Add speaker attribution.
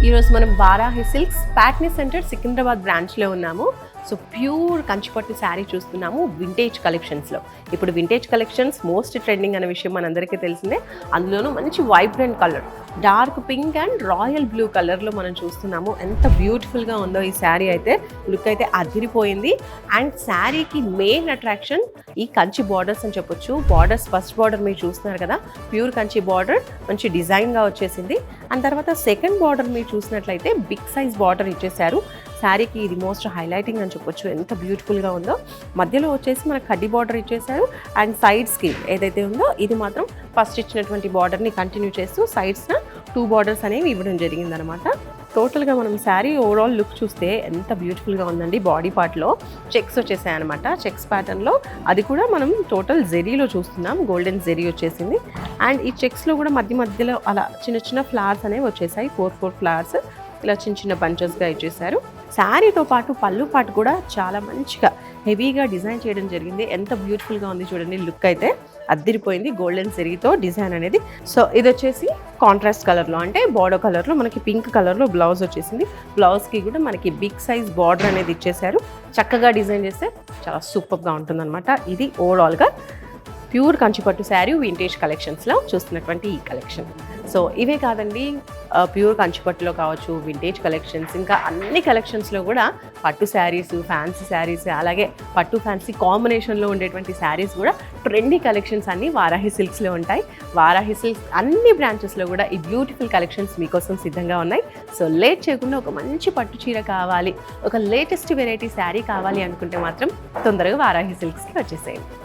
Speaker 1: ఈరోజు మనం Varahi silks Patny centre Secunderabad బ్రాంచ్లో ఉన్నాము. సో ప్యూర్ కంచిపట్టు శారీ చూస్తున్నాము వింటేజ్ కలెక్షన్స్లో. ఇప్పుడు వింటేజ్ కలెక్షన్స్ మోస్ట్ ట్రెండింగ్ అనే విషయం మనందరికీ తెలిసిందే. అందులోనూ మంచి vibrant colour, dark pink and royal blue కలర్లో మనం చూస్తున్నాము. ఎంత బ్యూటిఫుల్గా ఉందో ఈ శారీ అయితే. లుక్ అయితే అదిరిపోయింది. అండ్ శారీకి మెయిన్ అట్రాక్షన్ ఈ కంచి బార్డర్స్ అని చెప్పొచ్చు. బార్డర్స్ ఫస్ట్ బార్డర్ మీరు చూస్తున్నారు కదా, ప్యూర్ కంచి బార్డర్ మంచి డిజైన్గా వచ్చేసింది. అండ్ తర్వాత సెకండ్ బార్డర్ మీరు చూసినట్లయితే బిగ్ సైజ్ బార్డర్ ఇచ్చేసారు. శారీకి ఇది మోస్ట్ హైలైటింగ్ అని చెప్పొచ్చు. ఎంత బ్యూటిఫుల్గా ఉందో. మధ్యలో వచ్చేసి మనకు కడ్డీ బార్డర్ ఇచ్చేసారు. అండ్ సైడ్స్కి ఏదైతే ఉందో ఇది మాత్రం ఫస్ట్ ఇచ్చినటువంటి బార్డర్ని కంటిన్యూ చేస్తూ సైడ్స్న 2 బార్డర్స్ అనేవి ఇవ్వడం జరిగిందనమాట. టోటల్గా మనం శారీ ఓవరాల్ లుక్ చూస్తే ఎంత బ్యూటిఫుల్గా ఉందండి. బాడీ పార్ట్లో చెక్స్ వచ్చేసాయి అనమాట. చెక్స్ ప్యాటర్న్లో అది కూడా మనం టోటల్ జెరీలో చూస్తున్నాం. గోల్డెన్ జెరీ వచ్చేసింది. అండ్ ఈ చెక్స్లో కూడా మధ్య మధ్యలో అలా చిన్న చిన్న ఫ్లవర్స్ అనేవి వచ్చేసాయి. 4 ఫ్లవర్స్ ఇలా చిన్న చిన్న బంచెస్గా ఇచ్చేసారు. శారీతో పాటు పళ్ళు పాటు కూడా చాలా మంచిగా హెవీగా డిజైన్ చేయడం జరిగింది. ఎంత బ్యూటిఫుల్గా ఉంది చూడండి. లుక్ అయితే అద్దిరిపోయింది. గోల్డెన్ జెరీతో డిజైన్ అనేది. సో ఇది వచ్చేసి కాంట్రాస్ట్ కలర్లో, అంటే బోర్డర్ కలర్లో మనకి పింక్ కలర్లో బ్లౌజ్ వచ్చేసింది. బ్లౌజ్కి కూడా మనకి బిగ్ సైజ్ బార్డర్ అనేది ఇచ్చేసారు. చక్కగా డిజైన్ చేస్తే చాలా సూపర్గా ఉంటుందన్నమాట. ఇది ఓవరాల్గా ప్యూర్ కంచిపట్టు శారీ వింటేజ్ కలెక్షన్స్లో చూస్తున్నటువంటి ఈ కలెక్షన్. సో ఇవే కాదండి, ప్యూర్ కంచిపట్టులో కావచ్చు, వింటేజ్ కలెక్షన్స్, ఇంకా అన్ని కలెక్షన్స్లో కూడా పట్టు శారీస్, ఫ్యాన్సీ శారీస్, అలాగే పట్టు ఫ్యాన్సీ కాంబినేషన్లో ఉండేటువంటి శారీస్ కూడా ట్రెండీ కలెక్షన్స్ అన్నీ వారాహి సిల్క్స్లో ఉంటాయి. వారాహి సిల్క్స్ అన్ని బ్రాంచెస్లో కూడా ఈ బ్యూటిఫుల్ కలెక్షన్స్ మీకోసం సిద్ధంగా ఉన్నాయి. సో లేట్ చేయకుండా ఒక మంచి పట్టు చీర కావాలి, ఒక లేటెస్ట్ వెరైటీ శారీ కావాలి అనుకుంటే మాత్రం తొందరగా వారాహి సిల్క్స్కి వచ్చేసేయండి.